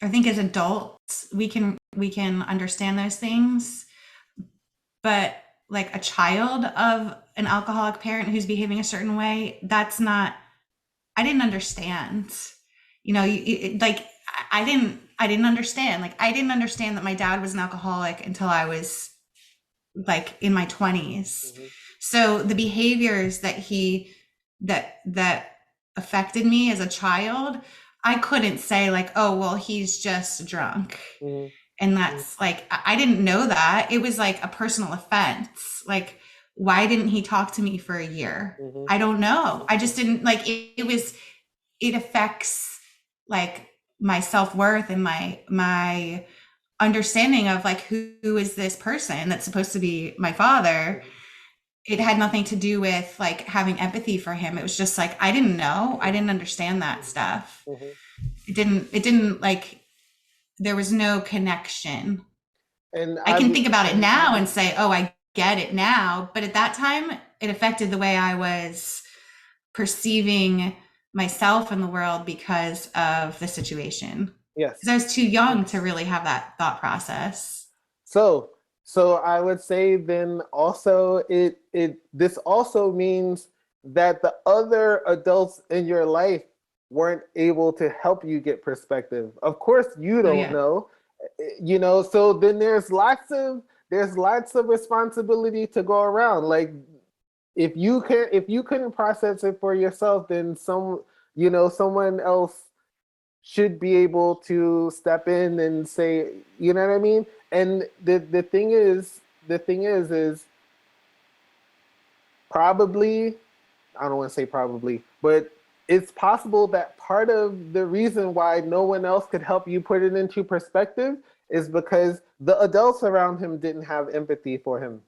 I think as adults we can understand those things, but like a child of an alcoholic parent who's behaving a certain way, that's not, I didn't understand. Like I didn't understand. Like I didn't understand that my dad was an alcoholic until I was like in my 20s. Hmm. So the behaviors that affected me as a child, I couldn't say like, oh, well, he's just drunk. Hmm. And that's like, I didn't know that. It was like a personal offense. Like, why didn't he talk to me for a year? Hmm. I don't know. I just didn't like it affects like my self-worth and my understanding of like who is this person that's supposed to be my father. Hmm. It had nothing to do with like having empathy for him. It was just like I didn't know. I Hmm. didn't understand that stuff. Hmm. It didn't like there was no connection. And I I, can think about it now and say, "Oh, I get it now," but at that time it affected the way I was perceiving myself in the world because of the situation. yes. Because I was too young to really have that thought process. So, so I would say then also it this also means that the other adults in your life weren't able to help you get perspective. Of course, you Oh don't yeah. know, you know. So then there's lots of responsibility to go around. Like if you couldn't process it for yourself, then someone else should be able to step in and say, you know what I mean? And the thing is probably, I don't want to say probably, but it's possible that part of the reason why no one else could help you put it into perspective is because the adults around him didn't have empathy for him.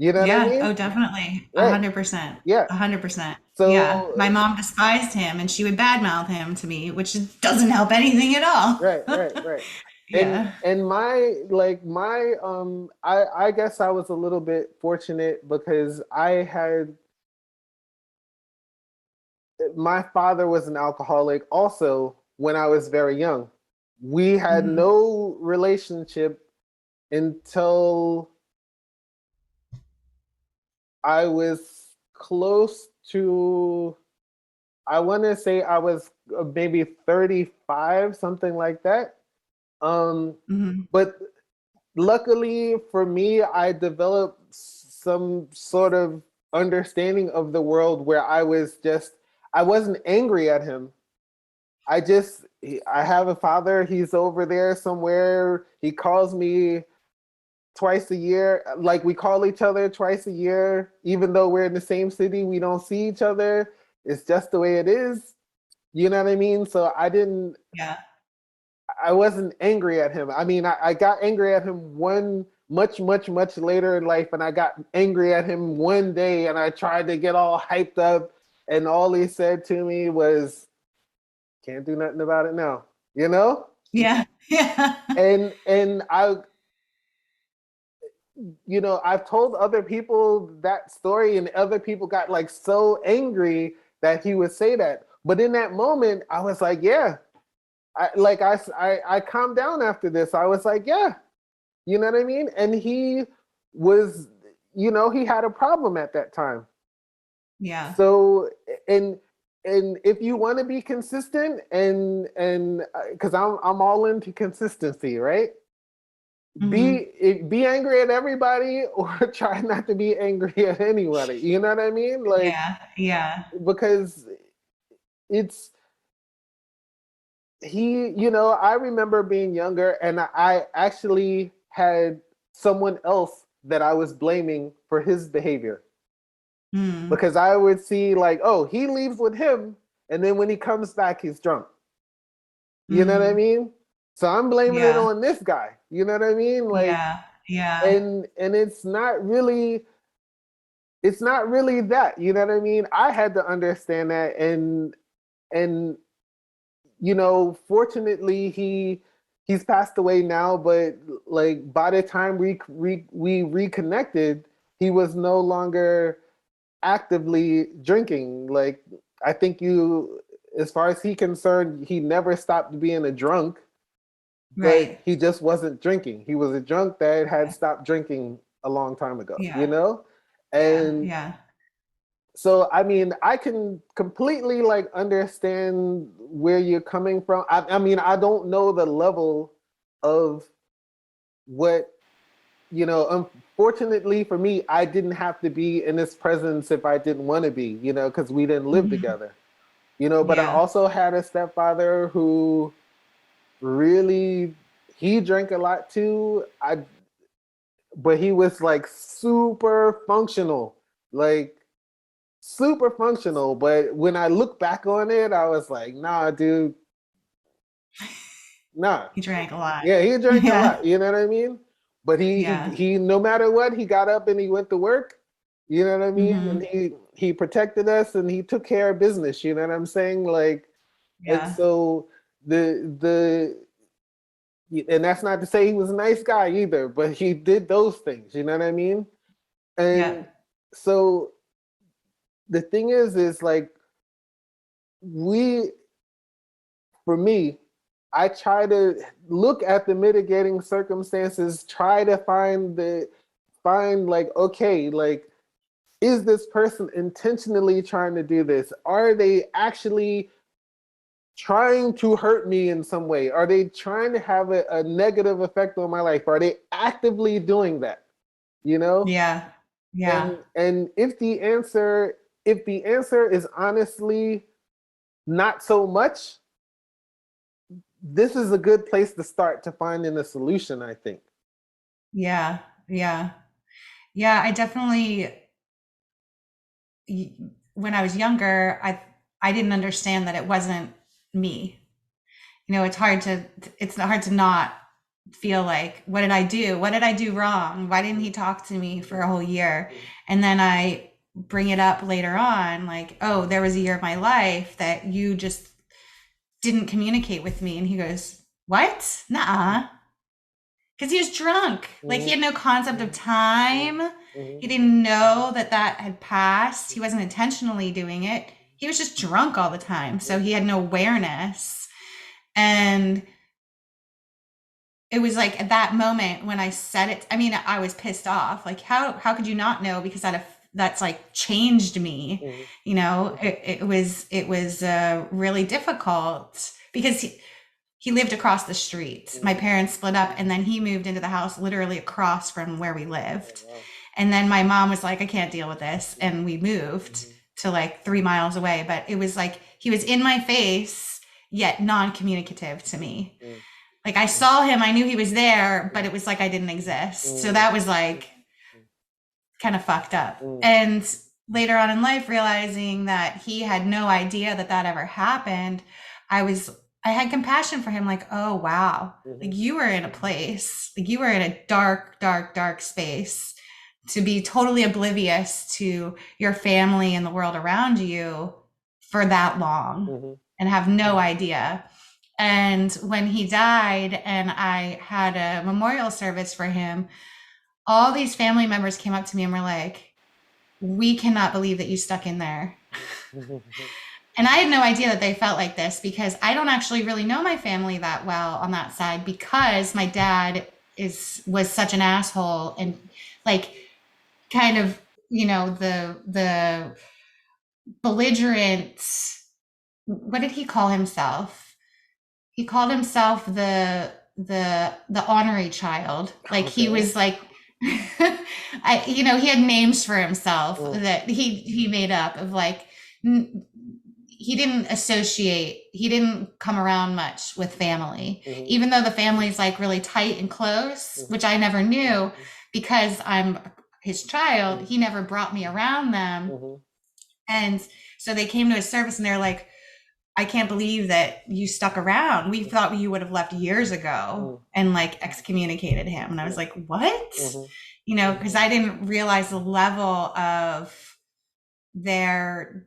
You know what I Yeah. mean? Oh, definitely. A Right. hundred percent. Yeah. 100%. Yeah. So My mom despised him and she would badmouth him to me, which doesn't help anything at all. right, right, right. And Yeah. and I guess I was a little bit fortunate because my father was an alcoholic also when I was very young. We had Hmm. no relationship until I was close to, I want to say I was maybe 35, something like that. Um, Hmm. but luckily for me, I developed some sort of understanding of the world where I wasn't angry at him. I have a father. He's over there somewhere. He calls me twice a year. Like we call each other twice a year, even though we're in the same city, we don't see each other. It's just the way it is. You know what I mean? So Yeah. I wasn't angry at him. I mean, I got angry at him one much, much, much later in life, and I got angry at him one day, and I tried to get all hyped up, and all he said to me was, "Can't do nothing about it now," you know. Yeah. Yeah. And I've told other people that story, and other people got like so angry that he would say that. But in that moment, I was like, "Yeah." I calmed down after this. I was like, "Yeah." You know what I mean? And he was, he had a problem at that time. Yeah. So, and and if you want to be consistent and because I'm all into consistency, right? Hmm. Be angry at everybody or try not to be angry at anybody. You know what I mean? Like Yeah. Yeah. because it's I remember being younger and I actually had someone else that I was blaming for his behavior Mm. because I would see like, oh, he leaves with him, and then when he comes back, he's drunk. You know what I Mm. mean? So I'm blaming it Yeah. on this guy. You know what I mean? Like, Yeah. Yeah. and it's not really that. You know what I mean? I had to understand that, and fortunately he's passed away now, but like by the time we reconnected, he was no longer actively drinking. Like I think as far as he concerned, he never stopped being a drunk. but Right. he just wasn't drinking. He was a drunk that had stopped drinking a long time ago, you Yeah. know? Yeah. And Yeah. so, I mean, I can completely like understand where you're coming from. I mean, I don't know the level of what, unfortunately for me, I didn't have to be in his presence if I didn't want to be, because we didn't live Mhm. together, but I Yeah. also had a stepfather who really, he drank a lot too. But he was like super functional, like super functional. But when I look back on it, I was like, nah, dude, nah. He drank a lot. Yeah, he drank a Yeah. lot. You know what I mean? But Yeah. no matter what, he got up and he went to work. You know what I mean? And Hmm. he protected us and he took care of business. You know what I'm saying? Like, and Yeah. so the and that's not to say he was a nice guy either, but he did those things. You know what I mean? And Yep. so the thing is like we for me, I try to look at the mitigating circumstances, try to find like, okay, like, is this person intentionally trying to do this? Are they actually trying to hurt me in some way? Are they trying to have a negative effect on my life? Are they actively doing that? You know? Yeah. Yeah. And if the answer is honestly not so much, this is a good place to start to finding a solution, I think. Yeah. Yeah. Yeah. I definitely, when I was younger, I didn't understand that it wasn't me. It's hard to not feel like, what did I do? What did I do wrong? Why didn't he talk to me for a whole year? And then I bring it up later on, like, oh, there was a year of my life that you just didn't communicate with me. And he goes, what? Nuh-uh. Because he was drunk. Like, he Mhm, had no concept of mhm, time. mhm, He didn't know that that had passed. He wasn't intentionally doing it. He was just drunk all the time. So he had no awareness. And it was like at that moment when I said it, I mean, I was pissed off. Like, how could you not know? Because that's like changed me. mhm, It was really difficult because he lived across the street. My mhm. parents split up, and then he moved into the house literally across from where we Oh, lived. wow. And then my mom was like, I can't deal with this. And we moved Mhm, to like 3 miles away. But it was like he was in my face, yet non communicative to me. mhm, Like, I mhm, saw him, I knew he was there, but mhm, it was like I didn't exist. So mhm, that was like kind of fucked up. mhm, And later on in life, realizing that he had no idea that that ever happened, I was, I had compassion for him. Like, oh, wow. mhm, Like, you were in a place, like, you were in a dark, dark, dark space to be totally oblivious to your family and the world around you for that long mhm, and have no idea. And when he died and I had a memorial service for him, all these family members came up to me and were like, we cannot believe that you stuck in there. mhm, And I had no idea that they felt like this because I don't actually really know my family that well on that side because my dad was such an asshole and like kind of, the belligerent, what did he call himself? He called himself the honorary child. Like, he Okay. was like he had names for himself Mm, that he made up of like he didn't come around much with family, mhm, even though the family's like really tight and close, mhm, which I never knew because I'm his child. mhm, He never brought me around them. mhm, And so they came to his service and they're like, I can't believe that you stuck around. We thought you would have left years ago mhm, and like excommunicated him. And I was like, what? mhm, Because I didn't realize the level of their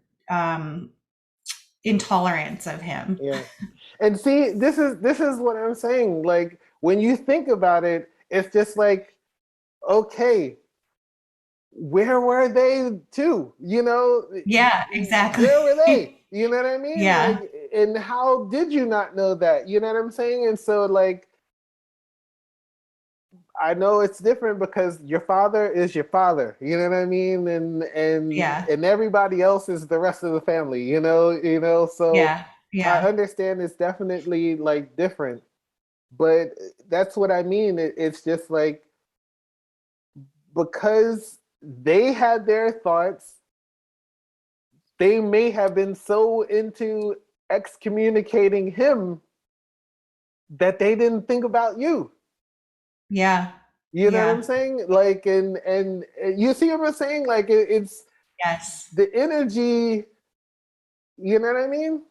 intolerance of him. yeah. And see, this is what I'm saying. Like when you think about it, it's just like, okay, where were they too? Yeah, Where were they? exactly. You know what I mean? Like, Yeah. and how did you not know that? You know what I'm saying? And so, like, I know it's different because your father is your father. You know what I mean? Yeah. And everybody else is the rest of the family. You know. So Yeah. I Yeah. understand it's definitely like different, but that's what I mean. It's just like because they had their thoughts, they may have been so into excommunicating him that they didn't think about you. Yeah. You know what I'm Yeah. saying? Like, and you see what I'm saying? Like, it's Yes. the energy. You know what I mean?